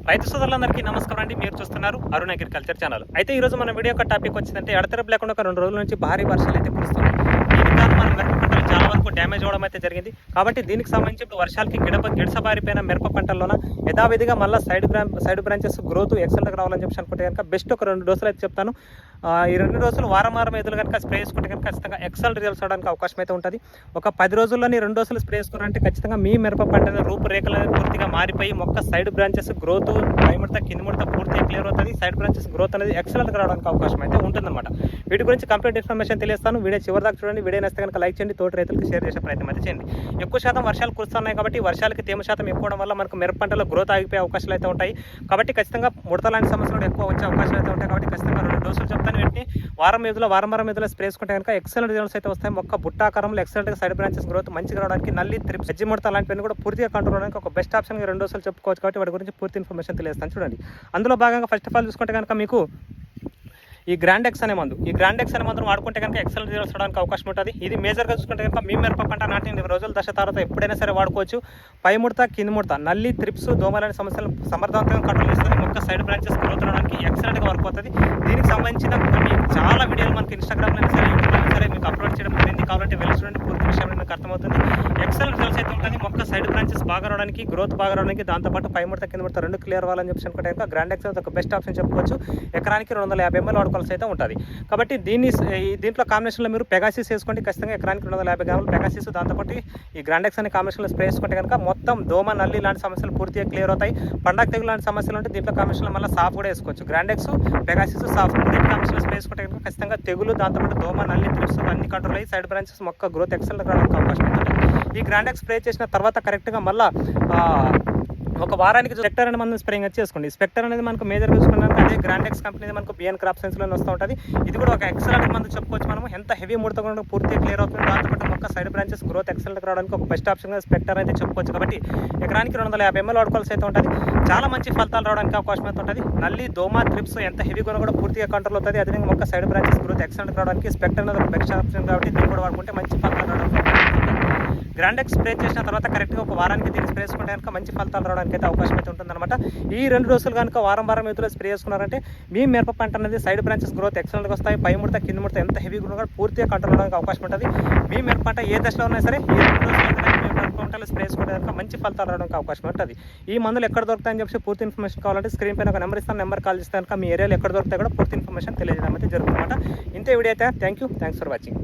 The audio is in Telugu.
రైతు సోదరులందరికీ నమస్కారం అండి. మీరు చూస్తున్నారు అరుణ్ అగ్రికల్చర్ ఛానల్. అయితే ఈ రోజు మన వీడియో యొక్క టాపిక్ వచ్చిందంటే ఎడతెరపు లేకుండా ఒక 2 రోజుల నుంచి భారీ వర్షాలు అయితే కురుస్తున్నాయి. దీని కారణంగా మన మిరప పంటలు చాలా వరకు డ్యామేజ్ అవ్వడం అయితే జరిగింది. కాబట్టి దీనికి సంబంధించి ఇప్పుడు వర్షాలకి గిడసబారిపోయిన మిరప పంటల్లోన యథావిధిగా మళ్ళీ సైడ్ బ్రాంచెస్ గ్రోత్ ఎక్సలెంట్గా రావాలని చెప్పి అనుకుంటే కనుక బెస్ట్ ఒక 2 డోసులు అయితే చెప్తాను. ఈ 2 డోసులు వారం ఎదురు కనుక స్ప్రే చేసుకుంటే కనుక ఖచ్చితంగా ఎక్సలెంట్ రిజల్ట్స్ అవడానికి అవకాశం అయితే ఉంటుంది. ఒక 10 రోజుల్లోని 2 డోసులు స్ప్రే చేసుకున్నారంటే ఖచ్చితంగా మీ మిరప పంట రూపురేఖలు పూర్తిగా మారిపోయి మొక్క సైడ్ బ్రాంచెస్ గ్రోత్ పై ముడత కింది ముడత పూర్తిగా క్లియర్ అవుతుంది. సైడ్ బ్రాంచెస్ గ్రోత్ అనేది ఎక్సలెంట్గా రావడానికి అవకాశం అయితే ఉంటుందన్నమాట. వీటి గురించి కంప్లీట్ ఇన్ఫర్మేషన్ తెలియస్తాను. వీడియో చివరిదాకా చూడండి. వీడియో నచ్చితే కనుక లైక్ చేయండి, తోటి రైతులకు షేర్ చేసే ప్రయత్నం అయితే చేయండి. ఎక్కువ శాతం వర్షాలు కురుస్తున్నాయి కాబట్టి వర్షాలకి తేమ శాతం ఎక్కువ వల్ల మనకు మిరప పంటలో గ్రోత్ ఆగిపోయే అవకాశాలు అయితే ఉంటాయి. కాబట్టి ఖచ్చితంగా ముడత లాంటి సమస్యలు ఎక్కువ వచ్చే అవకాశాలు అయితే ఉంటాయి. కాబట్టి ఖచ్చితంగా 2 డోసులు చెప్తాను. వీటిని వారం ఎదులో స్ప్రే చేసుకుంటే కనుక ఎక్సలెంట్ రిజల్ట్స్ అయితే వస్తాయి. మొక్క బుట్టాకారంలో ఎక్సలెంట్గా సైడ్ బ్రాంచెస్ గ్రోత్ మంచిగా రావడానికి నల్లి త్రిప్స్ ఎజ్జి ముడత లాంటివన్నీ కూడా పూర్తిగా కంట్రోల్ అవడానికి ఒక బెస్ట్ ఆప్షన్ 2 డోసులు చెప్పుకోవచ్చు. కాబట్టి వాటి గురించి పూర్తి ఇన్ఫర్మేషన్ తెలియస్తాను చూడండి. అందులో భాగంగా ఫస్ట్ ఆఫ్ ఆల్ చూసుకుంటే కనుక మీకు ఈ గ్రాండెక్స్ అనే మందును వాడుకుంటే కనుక ఎక్సలెంట్ రిజల్ట్స్ రావడానికి అవకాశం ఉంటుంది. ఇది మేజర్గా చూసుకుంటే కనుక మీ మిరప పంట నాటిన 20 రోజుల దశ తర్వాత ఎప్పుడైనా సరే వాడుకోవచ్చు. పై ముడత కింది ముడత నల్లి త్రిప్స్ దోమలాంటి సమస్యలను సమర్థవంతంగా కంట్రోల్ చేస్తుంది. మొక్క సైడ్ బ్రాంచెస్ గ్రోత్ రావడానికి ఎక్సలెంట్గా వర్క్ అవుతుంది. దీనికి సంబంధించిన కొన్ని చాలా వీడియోలు మనకి ఇన్స్టాగ్రామ్లో సరే యూట్యూబ్లో సరే మీకు అప్లోడ్ చేయడం జరిగింది. కాబట్టి వెళ్ళి చూడండి, పూర్తి విషయం మీకు అర్థమవుతుంది. ఎక్సలెంట్ రిజల్ట్స్ అయితే ఉంటుంది. మొక్క సైడ్ బ్రాంచెస్ బాగా రావడానికి గ్రోత్ బాగా రావడానికి దాంతోపాటు పై ముడత కింద ముడత 2 క్లియర్ అవ్వాలని చెప్పి అనుకుంటే కనుక గ్రాండెక్స్ ఒక బెస్ట్ ఆప్షన్ చెప్పుకోవచ్చు. ఎకరానికి 250 ml వాడుకోవాల్సి అయితే ఉంటుంది. కాబట్టి దీంట్లో కాంబినేషన్లో మీరు పెగాసిస్ వేసుకోండి. ఖచ్చితంగా ఎకరానికి 250 గ్రాములు పెగాసిస్, దాంతోపాటు ఈ గ్రాండెక్స్ అనే కాంబినేషన్లో స్ప్రే చేసుకుంటే కనుక మొత్తం దోమ నల్లి లాంటి సమస్యలు పూర్తిగా క్లియర్ అవుతాయి. పండగ తెగులు లాంటి సమస్యలు ఉంటే దీంట్లో కాంబినేషన్లో మళ్ళీ సాఫ్ కూడా వేసుకోవచ్చు. గ్రాండెక్స్, పెగాసిస్, సాఫ్ 3 కాంబినేషన్లో స్ప్రే చేసుకుంటే కనుక ఖచ్చితంగా తెగులు, దాంతోపాటు దోమ నల్లి త్రిప్స్ అన్ని కంట్రోల్ అయ్యి సైడ్ బ్రాంచెస్ మొక్క గ్రోత్ ఎక్సలెంట్ రావడానికి అవకాశం ఉంటుంది. ఈ గ్రాండెక్స్ స్ప్రే చేసిన తర్వాత కరెక్ట్గా మళ్ళీ ఒక వారానికి స్పెక్టర్ అనే మనం స్ప్రేయింగ్ చేసుకోండి. స్పెక్టర్ అనేది మనకు మేజర్గా చూసుకున్నాక అదే గ్రాండెక్స్ కంపెనీ మనకు బిఎన్ క్రాప్ సైన్స్లో వస్తూ ఉంటుంది. ఇది కూడా ఒక ఎక్సలెంట్ మందు చెప్పుకోవచ్చు. మనం ఎంత హెవీ ముడత కూడా పూర్తిగా క్లియర్ అవుతుంది. దాంతోపాటు మొక్క సైడ్ బ్రాంచెస్ గ్రోత్ ఎక్సలెంట్ రావడానికి ఒక బెస్ట్ ఆప్షన్గా స్పెక్టర్ అయితే చెప్పుకోవచ్చు. కాబట్టి ఎకరానికి 250 ml వాడుకోవాల్సి అయితే ఉంటుంది. చాలా మంచి ఫలితాలు రావడానికి అవకాశం అయితే ఉంటుంది. నల్లి దోమ త్రిప్స్ ఎంత హెవీ కూడా పూర్తిగా కంట్రోల్ అవుతుంది. అదేవిధంగా మొక్క సైడ్ బ్రాంచెస్ గ్రోత్ ఎక్సలెంట్ రావడానికి స్పెక్టర్ అనేది ఒక బెస్ట్ ఆప్షన్. కాబట్టి దీన్ని కూడా వాడుకుంటే మంచి ఫలితాలు రావడానికి గ్రాండెక్స్ స్ప్రే చేసిన తర్వాత కరెక్ట్గా ఒక వారానికి దీన్ని స్ప్రే చేసుకుంటే కనుక మంచి ఫలితాలు రావడానికి అయితే అవకాశం అయితే ఉంటుందన్నమాట. ఈ 2 డోసులు కనుక వారం ఎదురు స్ప్రే చేసుకున్నారంటే మీ మిరప పంట అనేది సైడ్ బ్రాంచెస్ గ్రోత్ ఎక్సలెంట్గా వస్తాయి. పై ముడత కింద ముడత ఎంత హెవీ కూడా పూర్తిగా కంట్రోల్ అవడానికి అవకాశం ఉంటుంది. మీ మిరప పంట ఏ దశలో ఉన్నా సరే ఈ 2 డోసులు మిరప పంటలు స్ప్రే చేసుకుంటే కనుక మంచి ఫలితాలు రావడానికి అవకాశం ఉంటుంది. ఈ మందులు ఎక్కడ దొరుకుతాయని చెప్పి పూర్తి ఇన్ఫర్మేషన్ కావాలంటే స్క్రీన్ పైన ఒక నెంబర్ ఇస్తాను. నెంబర్ కాల్ చేస్తే కనుక మీ ఏరియాలో ఎక్కడ దొరుకుతాయి కూడా పూర్తి ఇన్ఫర్మేషన్ తెలియజేయడం అయితే జరుగుతుందన్నమాట. ఇంతే వీడియో అయితే థ్యాంక్స్ ఫర్ వాచింగ్.